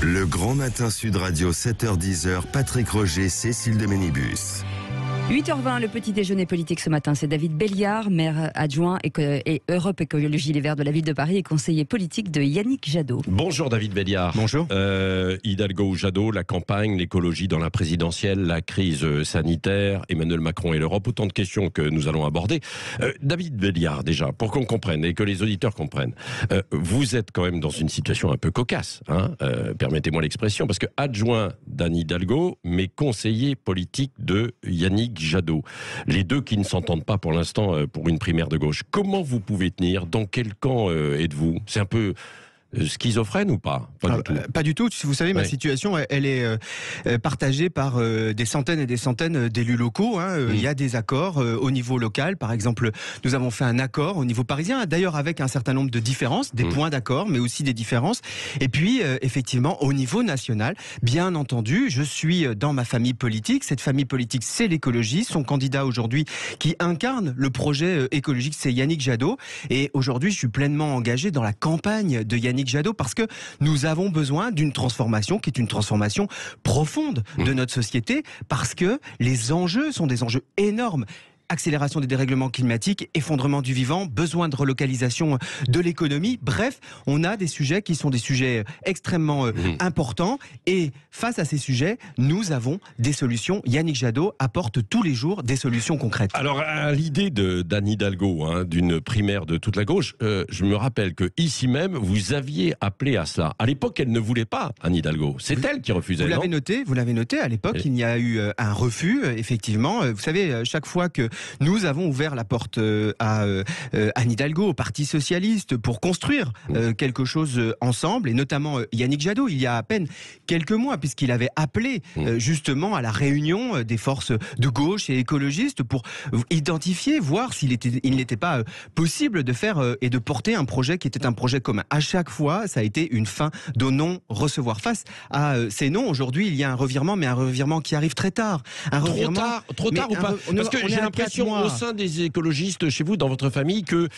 Le Grand Matin Sud Radio, 7h-10h, Patrick Roger, Cécile de Ménibus. 8h20, le petit déjeuner politique ce matin, c'est David Belliard, maire adjoint et Europe Écologie Les Verts de la ville de Paris et conseiller politique de Yannick Jadot. Bonjour David Belliard. Bonjour. Hidalgo ou Jadot, la campagne, l'écologie dans la présidentielle, la crise sanitaire, Emmanuel Macron et l'Europe, autant de questions que nous allons aborder. David Belliard, déjà, pour qu'on comprenne et que les auditeurs comprennent, vous êtes quand même dans une situation un peu cocasse, hein, permettez-moi l'expression, parce que adjoint d'Anne Hidalgo, mais conseiller politique de Yannick Jadot. Les deux qui ne s'entendent pas pour l'instant pour une primaire de gauche. Comment vous pouvez tenir? Dans quel camp êtes-vous? C'est un peu schizophrène ou pas? Pas du tout. Vous savez, ma situation, elle est partagée par des centaines et des centaines d'élus locaux. Il y a des accords au niveau local. Par exemple, nous avons fait un accord au niveau parisien, d'ailleurs avec un certain nombre de différences, des points d'accord, mais aussi des différences. Et puis, effectivement, au niveau national, bien entendu, je suis dans ma famille politique. Cette famille politique, c'est l'écologie. Son candidat aujourd'hui qui incarne le projet écologique, c'est Yannick Jadot. Et aujourd'hui, je suis pleinement engagé dans la campagne de Yannick Jadot parce que nous avons besoin d'une transformation qui est une transformation profonde de notre société parce que les enjeux sont des enjeux énormes. Accélération des dérèglements climatiques, effondrement du vivant, besoin de relocalisation de l'économie. Bref, on a des sujets qui sont des sujets extrêmement importants et face à ces sujets, nous avons des solutions. Yannick Jadot apporte tous les jours des solutions concrètes. Alors, à l'idée d'Anne Hidalgo, d'une primaire de toute la gauche, je me rappelle que ici même, vous aviez appelé à cela. À l'époque, elle ne voulait pas, Anne Hidalgo. C'est elle qui refusait, vous l'avez noté, à l'époque, il y a eu un refus, effectivement. Vous savez, chaque fois que nous avons ouvert la porte à Anne Hidalgo, au Parti Socialiste, pour construire quelque chose ensemble, et notamment Yannick Jadot, il y a à peine quelques mois, puisqu'il avait appelé justement à la réunion des forces de gauche et écologistes pour identifier, voir s'il n'était pas possible de faire et de porter un projet qui était un projet commun. À chaque fois, ça a été une fin de non-recevoir. Face à ces non, aujourd'hui, il y a un revirement, mais un revirement qui arrive très tard. Trop tard ou pas? Parce que j'ai l'impression au sein des écologistes chez vous, dans votre famille, que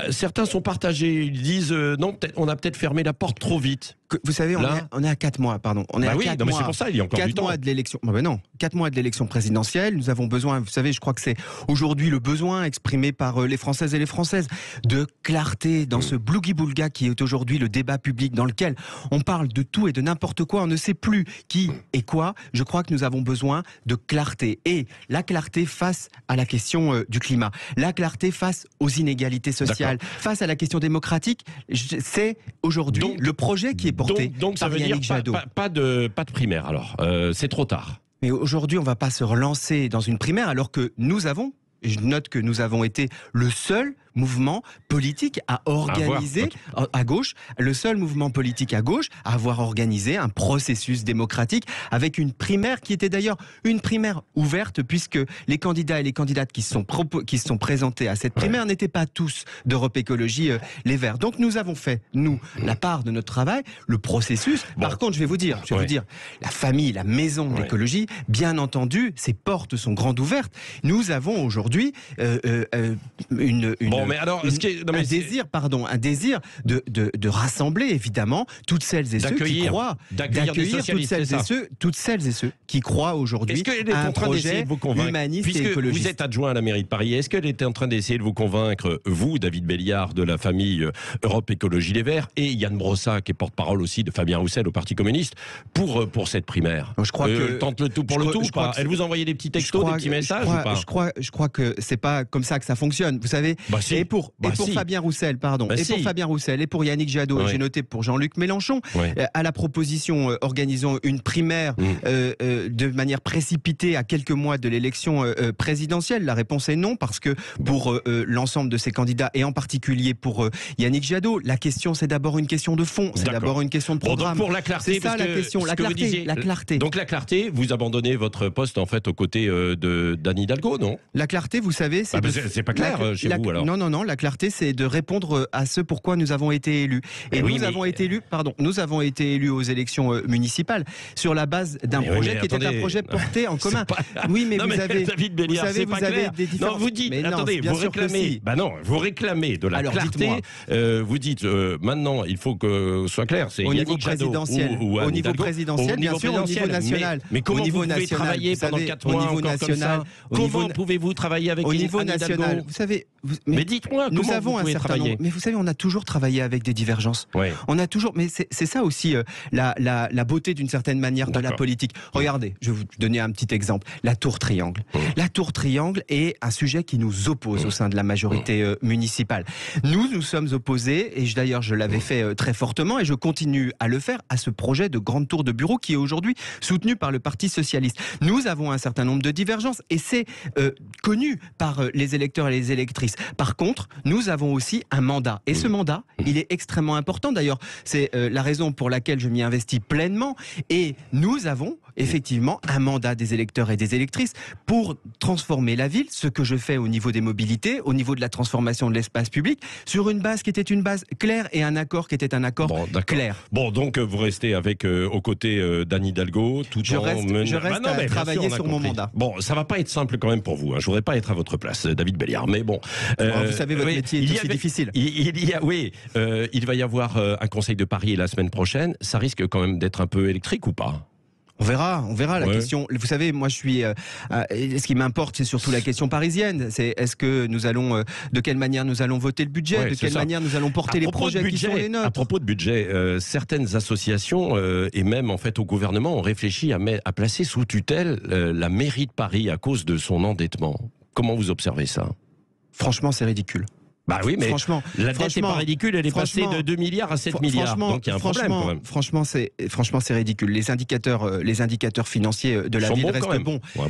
certains sont partagés. Ils disent non, on a peut-être fermé la porte trop vite. Vous savez, on est à 4 mois, pardon. On est à 4 mois. Mais c'est pour ça, il y a encore du temps. 4 mois de l'élection. Non, 4 mois de l'élection présidentielle. Nous avons besoin, vous savez, je crois que c'est aujourd'hui le besoin exprimé par les Françaises et les Françaises de clarté dans ce blougi-boulga qui est aujourd'hui le débat public dans lequel on parle de tout et de n'importe quoi. On ne sait plus qui et quoi. Je crois que nous avons besoin de clarté. Et la clarté face à la question du climat. La clarté face aux inégalités sociales. Face à la question démocratique. C'est aujourd'hui le projet qui est porté donc ça par veut Yannick dire Jadot. Pas de primaire alors. C'est trop tard. Mais aujourd'hui, on ne va pas se relancer dans une primaire alors que nous avons, je note que nous avons été le seul mouvement politique à organiser à gauche, le seul mouvement politique à gauche à avoir organisé un processus démocratique avec une primaire qui était d'ailleurs une primaire ouverte puisque les candidats et les candidates qui se sont présentés à cette primaire n'étaient pas tous d'Europe Écologie Les Verts. Donc nous avons fait, la part de notre travail, le processus. Par contre, je vais vous dire, la famille, la maison de l'écologie, bien entendu, ses portes sont grandes ouvertes. Nous avons aujourd'hui un désir de rassembler évidemment toutes celles et ceux qui croient, d'accueillir toutes celles et ceux qui croient aujourd'hui à un projet humaniste et écologiste. Puisque vous êtes adjoint à la mairie de Paris, est-ce qu'elle était en train d'essayer de vous convaincre, vous, David Belliard, de la famille Europe Écologie Les Verts, et Yann Brossa, qui est porte-parole aussi de Fabien Roussel au Parti communiste, pour cette primaire? Je crois que tente le tout pour le tout. Elle vous envoyait des petits textos, des petits messages ou pas? Je crois que c'est pas comme ça que ça fonctionne. Vous savez, pour Fabien Roussel, Fabien Roussel et pour Yannick Jadot, j'ai noté pour Jean-Luc Mélenchon, à la proposition organisant une primaire de manière précipitée à quelques mois de l'élection présidentielle, la réponse est non, parce que pour l'ensemble de ces candidats, et en particulier pour Yannick Jadot, la question c'est d'abord une question de fond, c'est d'abord une question de programme. Donc pour la clarté, c'est ça la question, la clarté. Donc la clarté, vous abandonnez votre poste en fait aux côtés d'Anne Hidalgo, non? La clarté, vous savez, c'est pas clair chez vous alors. non. La clarté, c'est de répondre à ce pourquoi nous avons été élus. Et nous avons été élus aux élections municipales sur la base d'un projet qui était un projet porté en commun. Oui, mais vous avez, David Belliard, vous avez des différences. Non, vous dites, attendez, vous réclamez. Vous réclamez de la clarté. Vous dites maintenant, il faut que ce soit clair. C'est au niveau présidentiel, au niveau présidentiel, bien sûr, au niveau national. Mais comment vous pouvez travailler pendant 4 mois encore comme ça ? Comment pouvez-vous travailler avec au niveau national? Vous savez, mais dites-moi, nous avons un certain nombre. Mais vous savez, on a toujours travaillé avec des divergences. On a toujours. Mais c'est ça aussi la beauté d'une certaine manière de la politique. Regardez, je vais vous donner un petit exemple. La tour triangle. La tour triangle est un sujet qui nous oppose au sein de la majorité municipale. Nous sommes opposés, et d'ailleurs je l'avais fait très fortement, et je continue à le faire, à ce projet de grande tour de bureau qui est aujourd'hui soutenu par le Parti socialiste. Nous avons un certain nombre de divergences, et c'est connu par les électeurs et les électrices. Par contre, nous avons aussi un mandat, et ce mandat, il est extrêmement important. D'ailleurs, c'est la raison pour laquelle je m'y investis pleinement, et nous avons effectivement un mandat des électeurs et des électrices pour transformer la ville, ce que je fais au niveau des mobilités, au niveau de la transformation de l'espace public, sur une base qui était une base claire et un accord qui était un accord clair. Bon, donc vous restez avec aux côtés d'Anne Hidalgo, je reste à travailler sur mon mandat. Bon, ça va pas être simple quand même pour vous. Je voudrais pas être à votre place, David Belliard, mais bon. Vous savez, votre métier est aussi difficile. Il va y avoir un Conseil de Paris la semaine prochaine. Ça risque quand même d'être un peu électrique ou pas ? On verra la question. Vous savez, moi je suis. Ce qui m'importe, c'est surtout la question parisienne. C'est est-ce que nous allons, de quelle manière nous allons voter le budget, de quelle manière nous allons porter les projets qui sont les nôtres. À propos de budget, certaines associations et même en fait au gouvernement ont réfléchi à placer sous tutelle la mairie de Paris à cause de son endettement. Comment vous observez ça ? Franchement, c'est ridicule. Bah oui, mais la dette n'est pas ridicule, elle est passée de 2 milliards à 7 milliards. Donc il y a un problème quand même. Franchement, c'est ridicule. Les indicateurs financiers de la ville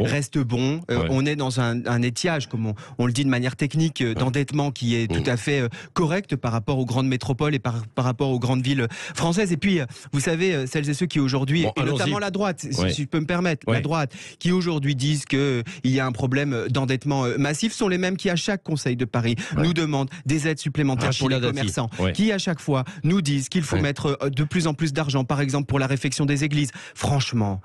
restent bons. On est dans un étiage, comme on le dit de manière technique, d'endettement qui est tout à fait correct par rapport aux grandes métropoles et par rapport aux grandes villes françaises. Et puis, vous savez, celles et ceux qui aujourd'hui, et notamment la droite, si je peux me permettre, la droite, qui aujourd'hui disent qu'il y a un problème d'endettement massif, sont les mêmes qui, à chaque Conseil de Paris, nous demandent des aides supplémentaires pour les commerçants, qui à chaque fois nous disent qu'il faut mettre de plus en plus d'argent, par exemple pour la réfection des églises. Franchement,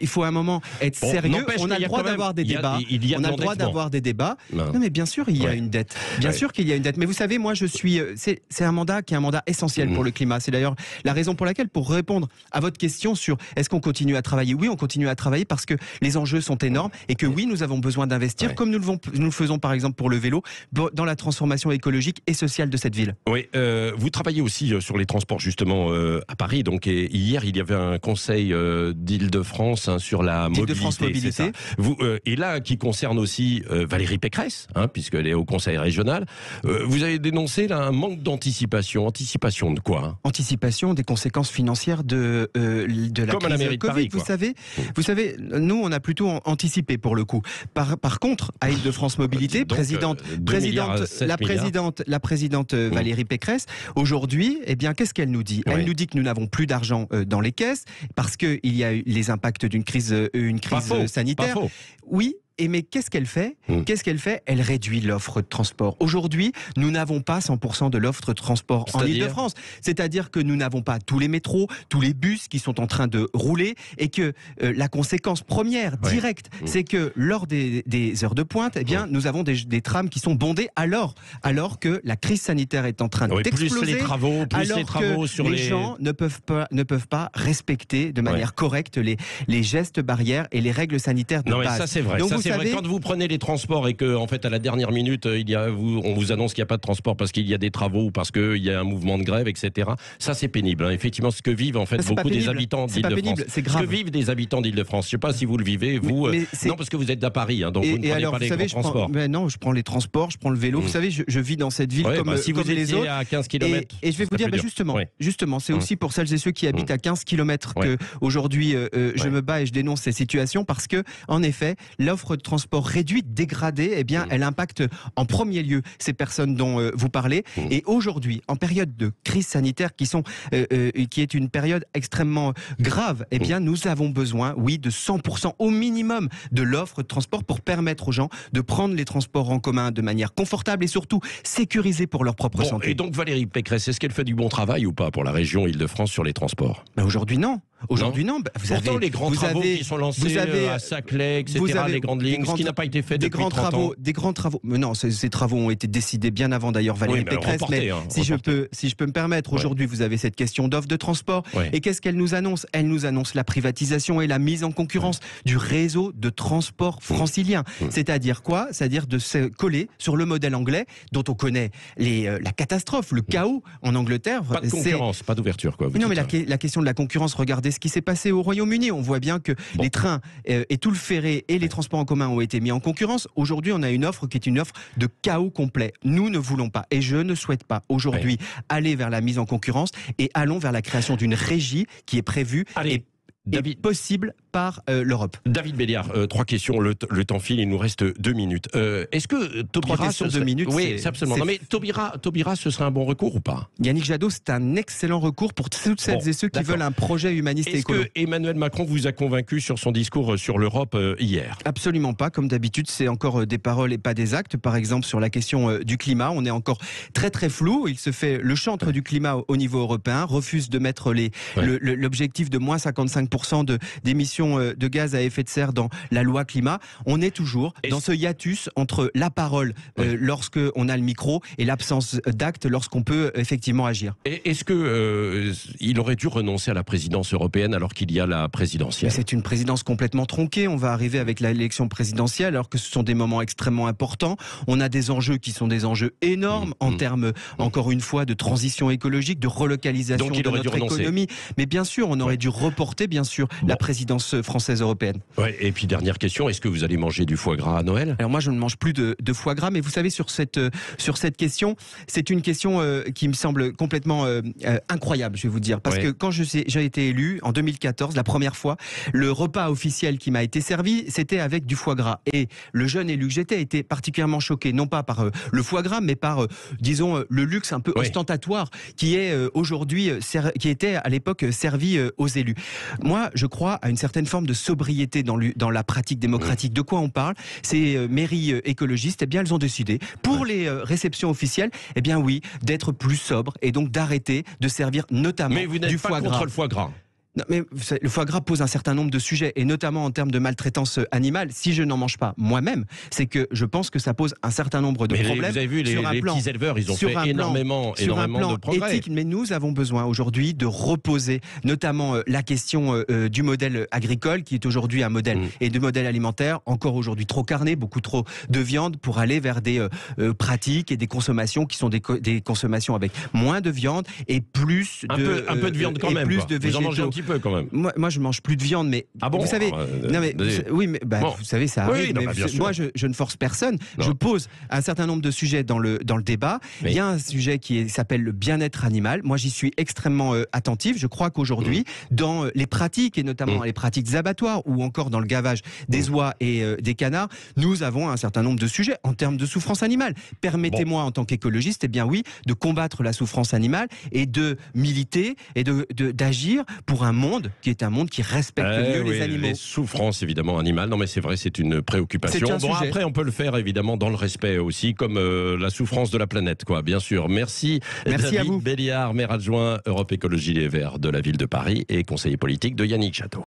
il faut à un moment être sérieux. On a le droit d'avoir des débats. On a le droit d'avoir des débats. Non, mais bien sûr, il y a une dette. Bien sûr qu'il y a une dette. Mais vous savez, moi, c'est un mandat qui est un mandat essentiel pour le climat. C'est d'ailleurs la raison pour laquelle, pour répondre à votre question sur est-ce qu'on continue à travailler, oui, on continue à travailler parce que les enjeux sont énormes et que oui, nous avons besoin d'investir, comme nous le faisons par exemple pour le vélo, dans la transformation écologique et sociale de cette ville. Oui, vous travaillez aussi sur les transports justement à Paris. Donc hier, il y avait un conseil d'Île-de-France sur la mobilité. Et là, qui concerne aussi Valérie Pécresse, puisqu'elle est au conseil régional. Vous avez dénoncé là, un manque d'anticipation. Anticipation de quoi ? Anticipation des conséquences financières de la comme crise à la mairie de Covid. Paris, vous savez, nous, on a plutôt anticipé pour le coup. Par contre, à Île-de-France Mobilité, la présidente Valérie Pécresse, aujourd'hui, qu'est-ce qu'elle nous dit ? Elle nous dit que nous n'avons plus d'argent dans les caisses parce qu'il y a eu les impacts d'une crise sanitaire. Oui. Mais qu'est-ce qu'elle fait ? Elle réduit l'offre de transport. Aujourd'hui, nous n'avons pas 100% de l'offre de transport en Île-de-France. C'est-à-dire que nous n'avons pas tous les métros, tous les bus qui sont en train de rouler et que la conséquence première, directe, c'est que lors des heures de pointe, nous avons des trams qui sont bondés alors que la crise sanitaire est en train d'exploser. Plus les travaux sur les gens ne peuvent pas respecter de manière correcte les gestes barrières et les règles sanitaires de base. Mais ça c'est vrai. Donc, c'est vrai, quand vous prenez les transports et que, en fait, à la dernière minute, on vous annonce qu'il n'y a pas de transport parce qu'il y a des travaux ou parce qu'il y a un mouvement de grève, etc. Ça, c'est pénible. Effectivement, ce que vivent en fait beaucoup des habitants d'Île-de-France. C'est grave. Ce que vivent des habitants d'Île-de-France. Je ne sais pas si vous le vivez, vous. Non, parce que vous êtes à Paris, donc vous ne prenez pas les transports. Non, je prends les transports, je prends le vélo. Vous savez, je vis dans cette ville comme si vous les autres. À 15 km. Et je vais vous dire, justement, c'est aussi pour celles et ceux qui habitent à 15 km que aujourd'hui je me bats et je dénonce ces situations parce que, en effet, l'offre de transport réduite, dégradée, eh bien, elle impacte en premier lieu ces personnes dont vous parlez. Et aujourd'hui, en période de crise sanitaire qui est une période extrêmement grave, eh bien, nous avons besoin, oui, de 100% au minimum de l'offre de transport pour permettre aux gens de prendre les transports en commun de manière confortable et surtout sécurisée pour leur propre santé. Et donc Valérie Pécresse, est-ce qu'elle fait du bon travail ou pas pour la région Île-de-France sur les transports? Aujourd'hui, non. Aujourd'hui, non. Pourtant, les grands travaux qui sont lancés à Saclay, etc., les grandes lignes, ce qui n'a pas été fait depuis 30 ans. Des grands travaux. Mais non, ces travaux ont été décidés bien avant d'ailleurs Valérie Pécresse. Mais si je peux me permettre, aujourd'hui, vous avez cette question d'offre de transport. Et qu'est-ce qu'elle nous annonce? Elle nous annonce la privatisation et la mise en concurrence du réseau de transport francilien. C'est-à-dire quoi? C'est-à-dire de se coller sur le modèle anglais, dont on connaît la catastrophe, le chaos en Angleterre. Pas de concurrence, pas d'ouverture, quoi. Non, mais la question de la concurrence, regardez ce qui s'est passé au Royaume-Uni. On voit bien que les trains et tout le ferré et les transports en commun ont été mis en concurrence. Aujourd'hui, on a une offre qui est une offre de chaos complet. Nous ne voulons pas, et je ne souhaite pas aujourd'hui aller vers la mise en concurrence, et allons vers la création d'une régie qui est prévue et possible par l'Europe. David Belliard, 3 questions, le temps file, il nous reste 2 minutes. Est-ce que Taubira... 3 questions, 2 minutes, oui, absolument. Non, mais Taubira, ce serait un bon recours ou pas? Yannick Jadot, c'est un excellent recours pour toutes celles et ceux qui veulent un projet humaniste et écolo. Est-ce que Emmanuel Macron vous a convaincu sur son discours sur l'Europe hier? Absolument pas. Comme d'habitude, c'est encore des paroles et pas des actes. Par exemple, sur la question du climat, on est encore très très flou. Il se fait le chantre du climat au niveau européen, refuse de mettre l'objectif de moins 55% d'émissions de gaz à effet de serre dans la loi climat. On est toujours dans ce hiatus entre la parole lorsqu'on a le micro et l'absence d'actes lorsqu'on peut effectivement agir. Est-ce qu'il aurait dû renoncer à la présidence européenne alors qu'il y a la présidentielle? C'est une présidence complètement tronquée. On va arriver avec l'élection présidentielle alors que ce sont des moments extrêmement importants. On a des enjeux qui sont des enjeux énormes en termes, encore une fois, de transition écologique, de relocalisation de notre économie. Mais bien sûr, on aurait dû reporter, bien sûr, la présidence française européenne. Et puis dernière question, est-ce que vous allez manger du foie gras à Noël? Alors moi je ne mange plus de foie gras, mais vous savez sur cette question, c'est une question qui me semble complètement incroyable, je vais vous dire, parce que quand j'ai été élu en 2014, la première fois, le repas officiel qui m'a été servi, c'était avec du foie gras. Et le jeune élu que j'étais était particulièrement choqué, non pas par le foie gras, mais par, disons, le luxe un peu ostentatoire qui est aujourd'hui, qui était à l'époque servi aux élus. Moi, je crois à une certaine forme de sobriété dans la pratique démocratique. De quoi on parle? Ces mairies écologistes, eh bien, elles ont décidé, pour les réceptions officielles, eh bien oui, d'être plus sobres et donc d'arrêter de servir notamment du foie gras. Mais vous n'êtes pas contre le foie gras? Non, mais le foie gras pose un certain nombre de sujets, et notamment en termes de maltraitance animale. Si je n'en mange pas moi-même, c'est que je pense que ça pose un certain nombre de problèmes. Vous avez vu, les petits éleveurs, ils ont fait énormément de progrès. Éthique, mais nous avons besoin aujourd'hui de reposer notamment la question du modèle agricole, qui est aujourd'hui un modèle, et du modèle alimentaire, encore aujourd'hui trop carné, beaucoup trop de viande, pour aller vers des pratiques et des consommations qui sont des consommations avec moins de viande et plus de... Un peu de viande quand même, plus de végétaux. Vous en mangez un petit peu quand même. Moi, je mange plus de viande, mais vous savez, vous savez, ça arrive. Moi, je ne force personne. Non. Je pose un certain nombre de sujets dans le débat. Il y a un sujet qui s'appelle le bien-être animal. Moi, j'y suis extrêmement attentif. Je crois qu'aujourd'hui, dans les pratiques, et notamment les pratiques abattoirs, ou encore dans le gavage des oies et des canards, nous avons un certain nombre de sujets en termes de souffrance animale. Permettez-moi, en tant qu'écologiste, de combattre la souffrance animale et de militer et d'agir pour un monde qui est un monde qui respecte mieux les animaux. Les souffrances évidemment animales, non mais c'est vrai, c'est une préoccupation. Après on peut le faire évidemment dans le respect aussi, comme la souffrance de la planète, quoi, bien sûr. Merci David à vous. Belliard, maire adjoint Europe Écologie Les Verts de la ville de Paris et conseiller politique de Yannick Jadot.